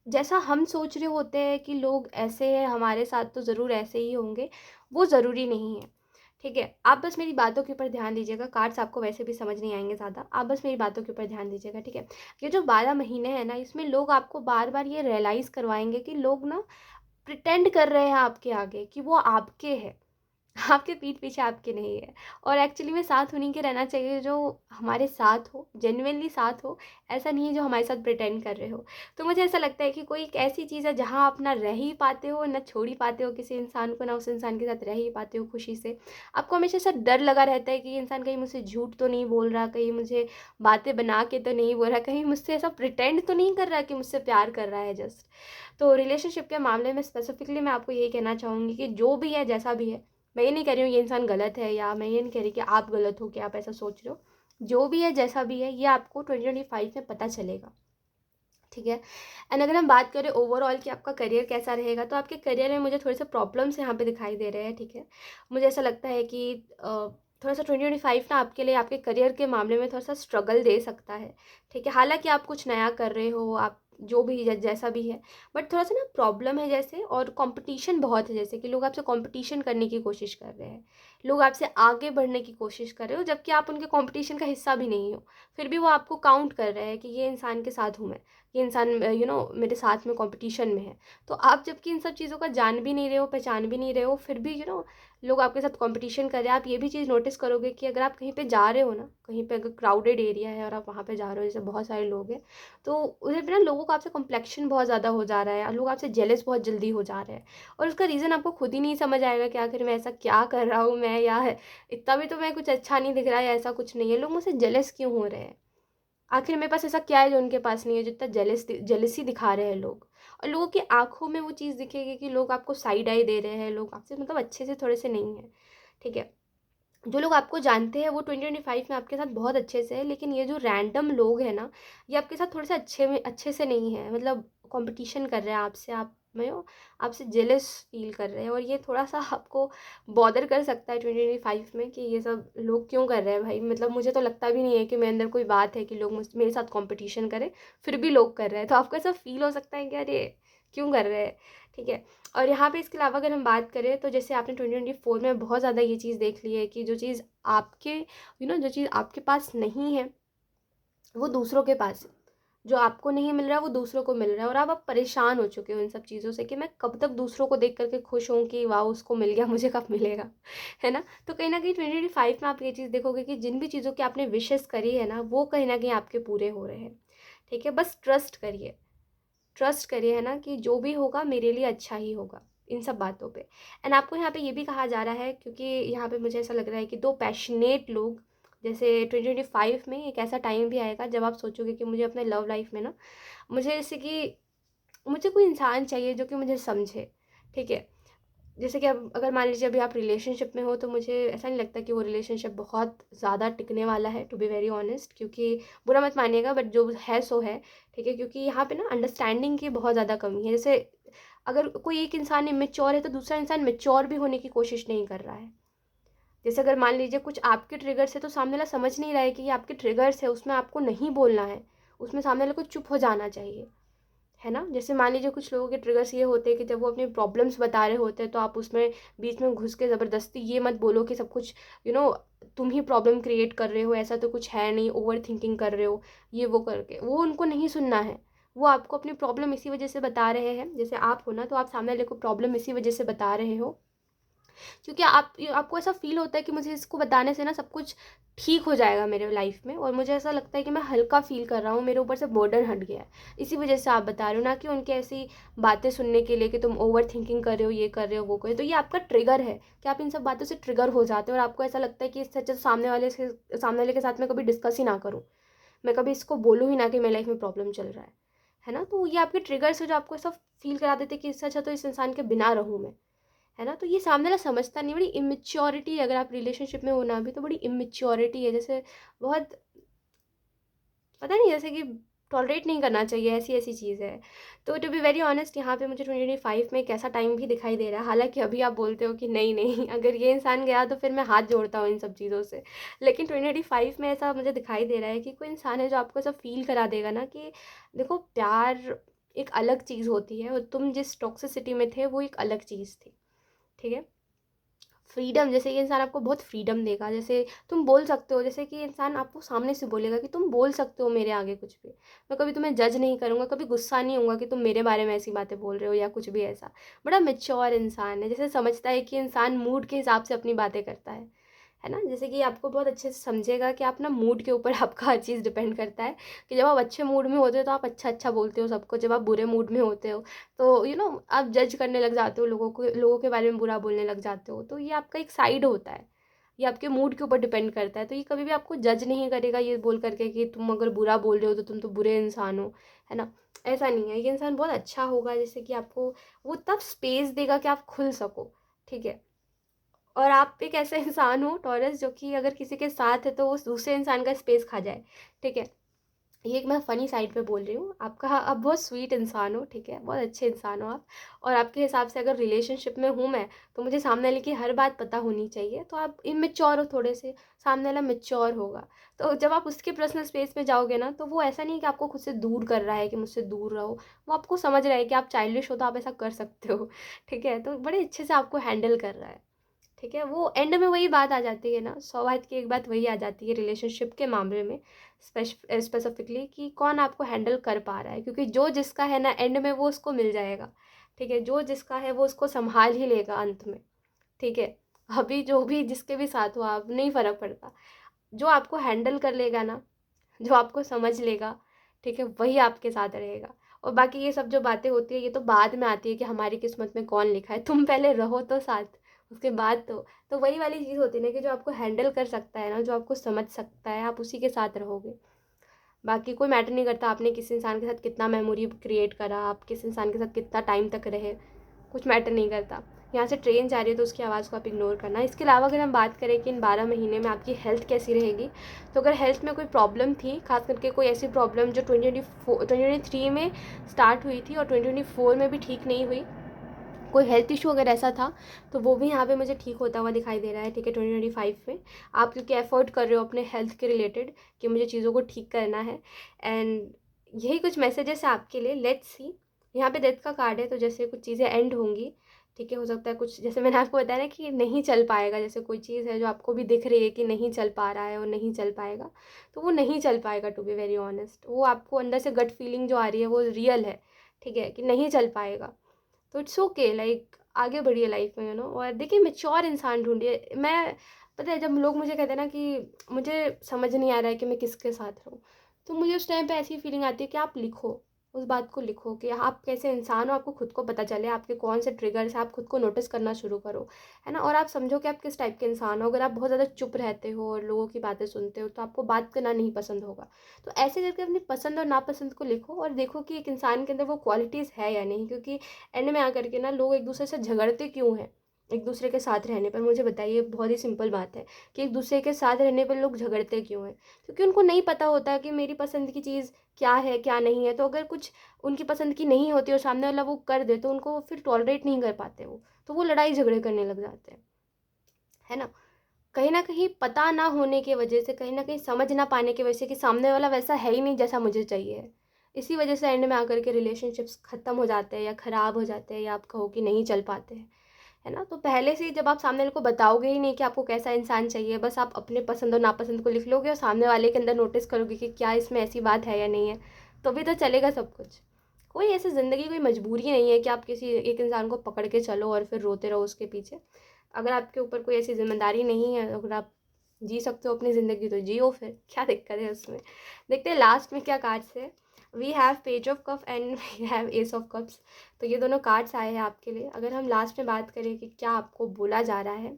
जैसा हम सोच रहे होते हैं कि लोग ऐसे हैं हमारे साथ तो ज़रूर ऐसे ही होंगे, वो ज़रूरी नहीं है, ठीक है। आप बस मेरी बातों के ऊपर ध्यान दीजिएगा, कार्ड्स आपको वैसे भी समझ नहीं आएंगे ज़्यादा, आप बस मेरी बातों के ऊपर ध्यान दीजिएगा, ठीक है। ये जो 12 महीने हैं ना, इसमें लोग आपको बार बार ये रियलाइज़ करवाएंगे कि लोग ना प्रिटेंड कर रहे हैं आपके आगे कि वो आपके हैं, आपके पीठ पीछे आपके नहीं है, और एक्चुअली में साथ उन्हीं के रहना चाहिए जो हमारे साथ हो, जेन्युइनली साथ हो, ऐसा नहीं है जो हमारे साथ प्रिटेंड कर रहे हो। तो मुझे ऐसा लगता है कि कोई एक ऐसी चीज़ है जहाँ आप ना रह ही पाते हो, ना छोड़ ही पाते हो किसी इंसान को, ना उस इंसान के साथ रह ही पाते हो खुशी से। आपको हमेशा ऐसा डर लगा रहता है कि ये इंसान कहीं मुझसे झूठ तो नहीं बोल रहा, कहीं मुझे बातें बना के तो नहीं बोल रहा, कहीं मुझसे ऐसा प्रिटेंड तो नहीं कर रहा कि मुझसे प्यार कर रहा है जस्ट। तो रिलेशनशिप के मामले में स्पेसिफिकली मैं आपको यही कहना चाहूँगी कि जो भी है, जैसा भी है, मैं ये नहीं कह रही हूँ ये इंसान गलत है, या मैं ये नहीं कह रही कि आप गलत हो कि आप ऐसा सोच रहे हो, जो भी है जैसा भी है ये आपको 2025 में पता चलेगा, ठीक है। एंड अगर हम बात करें ओवरऑल कि आपका करियर कैसा रहेगा, तो आपके करियर में मुझे थोड़े से प्रॉब्लम्स यहाँ पे दिखाई दे रहे हैं, ठीक है। मुझे ऐसा लगता है कि थोड़ा सा 2025 ना आपके लिए आपके करियर के मामले में थोड़ा सा स्ट्रगल दे सकता है, ठीक है। हालांकि आप कुछ नया कर रहे हो, आप जो भी जैसा भी है, बट थोड़ा सा ना प्रॉब्लम है जैसे, और कंपटीशन बहुत है, जैसे कि लोग आपसे कंपटीशन करने की कोशिश कर रहे हैं, लोग आपसे आगे बढ़ने की कोशिश कर रहे हो जबकि आप उनके कंपटीशन का हिस्सा भी नहीं हो, फिर भी वो आपको काउंट कर रहे हैं कि ये इंसान के साथ हूँ मैं, ये इंसान मेरे साथ में कंपटीशन में है। तो आप जबकि इन सब चीज़ों का जान भी नहीं रहे हो, पहचान भी नहीं रहे हो, फिर भी लोग आपके साथ कंपटीशन कर रहे हैं। आप ये भी चीज़ नोटिस करोगे कि अगर आप कहीं पे जा रहे हो ना, कहीं पे अगर क्राउडेड एरिया है और आप वहाँ पे जा रहे हो, जैसे बहुत सारे लोग हैं, तो उधर पे ना लोगों का आपसे कॉम्प्लेक्शन बहुत ज़्यादा हो जा रहा है, लोग आपसे जेलस बहुत जल्दी हो जा रहे हैं, और उसका रीज़न आपको खुद ही नहीं समझ आएगा कि आखिर मैं ऐसा क्या कर रहा हूँ मैं, या इतना भी तो मैं कुछ अच्छा नहीं दिख रहा है, या ऐसा कुछ नहीं है, लोग मुझसे जेलस क्यों हो रहे हैं, आखिर मेरे पास ऐसा क्या है जो उनके पास नहीं है, जितना जेलसी दिखा रहे हैं लोग। और लोगों की आंखों में वो चीज़ दिखेगी कि लोग आपको साइड आई दे रहे हैं, लोग आपसे मतलब अच्छे से थोड़े से नहीं है, ठीक है। जो लोग आपको जानते हैं वो 2025 में आपके साथ बहुत अच्छे से है, लेकिन ये जो रैंडम लोग हैं ना, ये आपके साथ थोड़े से अच्छे से नहीं है, मतलब कंपटीशन कर रहे हैं आपसे, आप में आपसे जेलस फील कर रहे हैं, और ये थोड़ा-सा आपको बॉदर कर सकता है 2025 में कि ये सब लोग क्यों कर रहे हैं भाई। मतलब मुझे तो लगता भी नहीं है कि मेरे अंदर कोई बात है कि लोग मुझ मेरे साथ कंपटीशन करें, फिर भी लोग कर रहे हैं। तो आपको ऐसा फ़ील हो सकता है कि अरे! क्यों कर रहे हैं, ठीक है। और यहाँ पे इसके अलावा अगर हम बात करें तो जैसे आपने 2024 में बहुत ज़्यादा ये चीज़ देख ली है कि जो चीज़ आपके जो चीज़ आपके पास नहीं है, वो दूसरों के पास है। जो आपको नहीं मिल रहा है वो दूसरों को मिल रहा है, और आप परेशान हो चुके हो इन सब चीज़ों से कि मैं कब तक दूसरों को देख कर के खुश हूँ कि वाह उसको मिल गया, मुझे कब मिलेगा, है ना। तो कहीं ना कहीं 2025 में आप ये चीज़ देखोगे कि जिन भी चीज़ों की आपने विशेस करी है ना, वो कहीं ना कहीं आपके पूरे हो रहे हैं, ठीक है। बस ट्रस्ट करिए, है ना, कि जो भी होगा मेरे लिए अच्छा ही होगा इन सब बातों पे। एंड आपको यहाँ पे ये भी कहा जा रहा है, क्योंकि यहाँ पे मुझे ऐसा लग रहा है कि दो पैशनेट लोग, जैसे 2025 में एक ऐसा टाइम भी आएगा जब आप सोचोगे कि मुझे अपने लव लाइफ में ना, मुझे जैसे कि मुझे कोई इंसान चाहिए जो कि मुझे समझे, ठीक है। जैसे कि अब अगर मान लीजिए अभी आप रिलेशनशिप में हो, तो मुझे ऐसा नहीं लगता कि वो रिलेशनशिप बहुत ज़्यादा टिकने वाला है, टू बी वेरी ऑनेस्ट, क्योंकि बुरा मत मानिएगा बट जो है सो है, ठीक है। क्योंकि यहाँ पे ना अंडरस्टैंडिंग की बहुत ज़्यादा कमी है। जैसे अगर कोई एक इंसान इमेच्योर है तो दूसरा इंसान मेच्योर भी होने की कोशिश नहीं कर रहा है। जैसे अगर मान लीजिए कुछ आपके ट्रिगर्स है तो सामने वाला समझ नहीं रहा है कि ये आपके ट्रिगर्स है, उसमें आपको नहीं बोलना है, उसमें सामने वाले को चुप हो जाना चाहिए, है ना। जैसे मान लीजिए कुछ लोगों के ट्रिगर्स ये होते हैं कि जब वो अपनी प्रॉब्लम्स बता रहे होते हैं तो आप उसमें बीच में घुस के ज़बरदस्ती ये मत बोलो कि सब कुछ यू नो तुम ही प्रॉब्लम क्रिएट कर रहे हो, ऐसा तो कुछ है नहीं, ओवर थिंकिंग कर रहे हो, ये वो करके वो उनको नहीं सुनना है। वो आपको अपनी प्रॉब्लम इसी वजह से बता रहे हैं, जैसे आप हो ना, तो आप सामने वाले को प्रॉब्लम इसी वजह से बता रहे हो क्योंकि आपको ऐसा फ़ील होता है कि मुझे इसको बताने से ना सब कुछ ठीक हो जाएगा मेरे लाइफ में, और मुझे ऐसा लगता है कि मैं हल्का फ़ील कर रहा हूँ, मेरे ऊपर से बर्डन हट गया है। इसी वजह से आप बता रहे हो, ना कि उनकी ऐसी बातें सुनने के लिए कि तुम ओवर थिंकिंग कर रहे हो, ये कर रहे हो, वो कर रहे हो। तो ये आपका ट्रिगर है कि आप इन सब बातों से ट्रिगर हो जाते हो, और आपको ऐसा लगता है कि इससे अच्छा तो सामने वाले के साथ मैं कभी डिस्कस ही ना करूँ, मैं कभी इसको बोलूँ ही ना कि मेरी लाइफ में प्रॉब्लम चल रहा है ना। तो ये आपके ट्रिगर्स है जो आपको ऐसा फ़ील करा देते हैं कि इससे अच्छा तो इस इंसान के बिना रहूँ मैं, है ना। तो ये सामने वाला समझता नहीं, बड़ी इमेच्योरिटी है। अगर आप रिलेशनशिप में हो ना अभी, तो बड़ी इमेच्योरिटी है, जैसे बहुत पता नहीं, जैसे कि टॉलरेट नहीं करना चाहिए, ऐसी ऐसी चीज़ है। तो टू बी वेरी ऑनेस्ट यहाँ पे मुझे 2025 में एक ऐसा टाइम भी दिखाई दे रहा है, हालांकि अभी आप बोलते हो कि नहीं नहीं अगर ये इंसान गया तो फिर मैं हाथ जोड़ता हूँ इन सब चीज़ों से, लेकिन 2025 में ऐसा मुझे दिखाई दे रहा है कि कोई इंसान है जो आपको ऐसा फील करा देगा ना कि देखो प्यार एक अलग चीज़ होती है, और तुम जिस टॉक्सिसिटी में थे वो एक अलग चीज़ थी, ठीक है। फ्रीडम, जैसे ये इंसान आपको बहुत फ्रीडम देगा, जैसे तुम बोल सकते हो, जैसे कि इंसान आपको सामने से बोलेगा कि तुम बोल सकते हो मेरे आगे कुछ भी, मैं कभी तुम्हें जज नहीं करूँगा, कभी गुस्सा नहीं होऊंगा कि तुम मेरे बारे में ऐसी बातें बोल रहे हो या कुछ भी ऐसा। बड़ा मेच्योर इंसान है, जैसे समझता है कि इंसान मूड के हिसाब से अपनी बातें करता है ना। जैसे कि आपको बहुत अच्छे से समझेगा कि आप ना मूड के ऊपर आपका हर चीज़ डिपेंड करता है, कि जब आप अच्छे मूड में होते हो तो आप अच्छा अच्छा बोलते हो सबको, जब आप बुरे मूड में होते हो तो आप जज करने लग जाते हो, लोगों के बारे में बुरा बोलने लग जाते हो। तो ये आपका एक साइड होता है, ये आपके मूड के ऊपर डिपेंड करता है। तो ये कभी भी आपको जज नहीं करेगा ये बोल करके कि तुम अगर बुरा बोल रहे हो तो तुम तो बुरे इंसान हो, है ना। ऐसा नहीं है, ये इंसान बहुत अच्छा होगा, जैसे कि आपको वो तब स्पेस देगा कि आप खुल सको, ठीक है। और आप एक ऐसा इंसान हो टॉरस जो कि अगर किसी के साथ है तो उस दूसरे इंसान का स्पेस खा जाए, ठीक है। ये एक मैं फ़नी साइड पे बोल रही हूँ, आपका आप बहुत स्वीट इंसान हो, ठीक है, बहुत अच्छे इंसान हो आप। और आपके हिसाब से अगर रिलेशनशिप में हूँ मैं, तो मुझे सामने वाले की हर बात पता होनी चाहिए। तो आप इमेच्योर हो थोड़े से, सामने वाला मेच्योर होगा। तो जब आप उसके पर्सनल स्पेस में जाओगे ना, तो वो ऐसा नहीं है कि आपको खुद से दूर कर रहा है कि मुझसे दूर रहो, वो आपको समझ रहा है कि आप चाइल्डिश हो तो आप ऐसा कर सकते हो, ठीक है। तो बड़े अच्छे से आपको हैंडल कर रहा है, ठीक है। वो एंड में वही बात आ जाती है ना, 100 बात की एक बात वही आ जाती है रिलेशनशिप के मामले में, स्पेसिफिकली कि कौन आपको हैंडल कर पा रहा है, क्योंकि जो जिसका है ना एंड में वो उसको मिल जाएगा, ठीक है। जो जिसका है वो उसको संभाल ही लेगा अंत में, ठीक है। अभी जो भी जिसके भी साथ हो आप, नहीं फ़र्क पड़ता, जो आपको हैंडल कर लेगा ना, जो आपको समझ लेगा, ठीक है, वही आपके साथ रहेगा। और बाकी ये सब जो बातें होती है ये तो बाद में आती है कि हमारी किस्मत में कौन लिखा है, तुम पहले रहो तो साथ, उसके बाद तो वही वाली चीज़ होती है ना कि जो आपको हैंडल कर सकता है ना, जो आपको समझ सकता है, आप उसी के साथ रहोगे। बाकी कोई मैटर नहीं करता आपने किस इंसान के साथ कितना मेमोरी क्रिएट करा, आप किस इंसान के साथ कितना टाइम तक रहे, कुछ मैटर नहीं करता। यहाँ से ट्रेन जा रही है तो उसकी आवाज़ को आप इग्नोर करना। इसके अलावा अगर हम बात करें कि इन 12 महीने में आपकी हेल्थ कैसी रहेगी, तो अगर हेल्थ में कोई प्रॉब्लम थी, खास करके कोई ऐसी प्रॉब्लम जो 2023 में स्टार्ट हुई थी और 2024 में भी ठीक नहीं हुई, कोई हेल्थ इशू अगर ऐसा था, तो वो भी यहाँ पे मुझे ठीक होता हुआ दिखाई दे रहा है, ठीक है, 2025 में। आप क्योंकि एफर्ट कर रहे हो अपने हेल्थ के रिलेटेड कि मुझे चीज़ों को ठीक करना है, एंड यही कुछ मैसेजेस है आपके लिए। लेट्स सी, यहाँ पे डेथ का कार्ड है, तो जैसे कुछ चीज़ें एंड होंगी, ठीक है, हो सकता है कुछ, जैसे मैंने आपको बताया ना कि नहीं चल पाएगा, जैसे कोई चीज़ है जो आपको भी दिख रही है कि नहीं चल पा रहा है और नहीं चल पाएगा, तो वो नहीं चल पाएगा, टू बी वेरी ऑनेस्ट। वो आपको अंदर से गट फीलिंग जो आ रही है वो रियल है, ठीक है, कि नहीं चल पाएगा, तो इट्स ओके, लाइक आगे बढ़िए लाइफ में, और देखिए मैच्योर इंसान ढूंढिए। मैं, पता है, जब लोग मुझे कहते हैं ना कि मुझे समझ नहीं आ रहा है कि मैं किसके साथ रहूँ, तो मुझे उस टाइम पे ऐसी फीलिंग आती है कि आप लिखो, उस बात को लिखो कि आप कैसे इंसान हो, आपको खुद को पता चले आपके कौन से ट्रिगर्स हैं, आप खुद को नोटिस करना शुरू करो, है ना, और आप समझो कि आप किस टाइप के इंसान हो। अगर आप बहुत ज़्यादा चुप रहते हो और लोगों की बातें सुनते हो, तो आपको बात करना नहीं पसंद होगा। तो ऐसे करके अपनी पसंद और नापसंद को लिखो और देखो कि एक इंसान के अंदर वो क्वालिटीज़ है या नहीं, क्योंकि एंड में आकर के ना लोग एक दूसरे से झगड़ते क्यों हैं एक दूसरे के साथ रहने पर, मुझे बताइए। बहुत ही सिंपल बात है कि एक दूसरे के साथ रहने पर लोग झगड़ते क्यों हैं, क्योंकि उनको नहीं पता होता कि मेरी पसंद की चीज़ क्या है क्या नहीं है। तो अगर कुछ उनकी पसंद की नहीं होती और सामने वाला वो कर दे, तो उनको फिर टॉलरेट नहीं कर पाते वो, तो वो लड़ाई झगड़े करने लग जाते हैं, है ना। कहीं ना कहीं पता ना होने की वजह से, कहीं ना कहीं समझ ना पाने की वजह से कि सामने वाला वैसा है ही नहीं जैसा मुझे चाहिए, इसी वजह से एंड में आकर के रिलेशनशिप्स ख़त्म हो जाते हैं या ख़राब हो जाते हैं, या आप कहो कि नहीं चल पाते हैं, है ना। तो पहले से ही जब आप सामने वाले को बताओगे ही नहीं कि आपको कैसा इंसान चाहिए, बस आप अपने पसंद और नापसंद को लिख लोगे और सामने वाले के अंदर नोटिस करोगे कि क्या इसमें ऐसी बात है या नहीं है, तो भी तो चलेगा सब कुछ। कोई ऐसी ज़िंदगी, कोई मजबूरी नहीं है कि आप किसी एक इंसान को पकड़ के चलो और फिर रोते रहो उसके पीछे। अगर आपके ऊपर कोई ऐसी जिम्मेदारी नहीं है, अगर आप जी सकते हो अपनी ज़िंदगी, तो जियो, फिर क्या दिक्कत है उसमें। देखते हैं लास्ट में क्या कार्ड्स है। We have page of cup and we have ace of cups. तो ये दोनों कार्ड्स आए हैं आपके लिए। अगर हम लास्ट में बात करें कि क्या आपको बोला जा रहा है,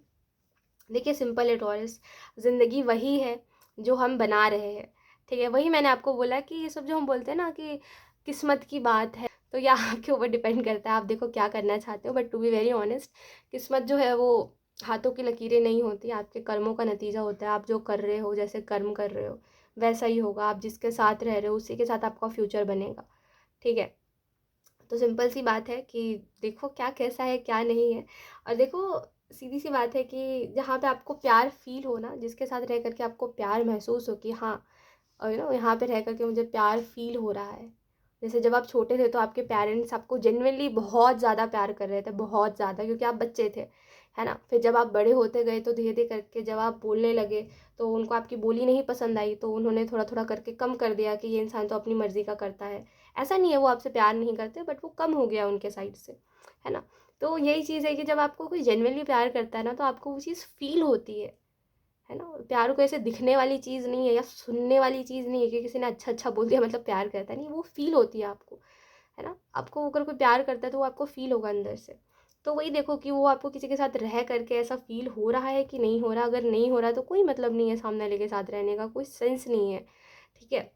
देखिए सिंपल है टॉरस, ज़िंदगी वही है जो हम बना रहे हैं, ठीक है। वही मैंने आपको बोला कि ये सब जो हम बोलते हैं ना कि किस्मत की बात है, तो ये आपके ऊपर डिपेंड करता है, आप देखो क्या करना चाहते हो। But to be very honest, किस्मत जो है वो हाथों की लकीरें नहीं होती, आपके कर्मों का नतीजा होता है। आप जो कर रहे हो, जैसे कर्म कर रहे हो, वैसा ही होगा। आप जिसके साथ रह रहे हो उसी के साथ आपका फ्यूचर बनेगा, ठीक है। तो सिंपल सी बात है कि देखो क्या कैसा है क्या नहीं है। और देखो, सीधी सी बात है कि जहाँ पे आपको प्यार फील हो ना, जिसके साथ रह करके आपको प्यार महसूस हो कि हाँ, और यहाँ पे रह करके मुझे प्यार फील हो रहा है। जैसे जब आप छोटे थे तो आपके पेरेंट्स आपको जेन्युइनली बहुत ज़्यादा प्यार कर रहे थे, बहुत ज़्यादा, क्योंकि आप बच्चे थे, है ना। फिर जब आप बड़े होते गए तो धीरे धीरे करके जब आप बोलने लगे, तो उनको आपकी बोली नहीं पसंद आई, तो उन्होंने थोड़ा थोड़ा करके कम कर दिया कि ये इंसान तो अपनी मर्ज़ी का करता है। ऐसा नहीं है वो आपसे प्यार नहीं करते, बट वो कम हो गया उनके साइड से, है ना। तो यही चीज़ है कि जब आपको कोई जेन्युइनली प्यार करता है ना, तो आपको वो चीज़ फील होती है ना। प्यार को ऐसे दिखने वाली चीज़ नहीं है या सुनने वाली चीज़ नहीं है कि किसी ने अच्छा अच्छा बोल दिया मतलब प्यार करता है, नहीं, वो फील होती है आपको, है ना। आपको अगर कोई प्यार करता है तो वो आपको फील होगा अंदर से। तो वही देखो कि वो आपको किसी के साथ रह करके ऐसा फील हो रहा है कि नहीं हो रहा। अगर नहीं हो रहा तो कोई मतलब नहीं है सामने वाले के साथ रहने का, कोई सेंस नहीं है, ठीक है।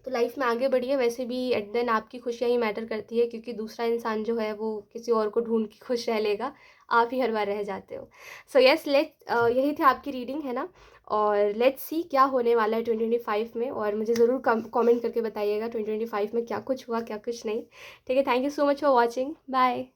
तो लाइफ में आगे बढ़िए। वैसे भी एट देन आपकी खुशियाँ ही मैटर करती है, क्योंकि दूसरा इंसान जो है वो किसी और को ढूंढ के खुश रह लेगा, आप ही हर बार रह जाते हो। सो यस, यही थी आपकी रीडिंग, है ना। और लेट्स सी क्या होने वाला है 2025 में, और मुझे ज़रूर कमेंट करके बताइएगा 2025 में क्या कुछ हुआ क्या कुछ नहीं, ठीक है। Thank you so much for watching, bye.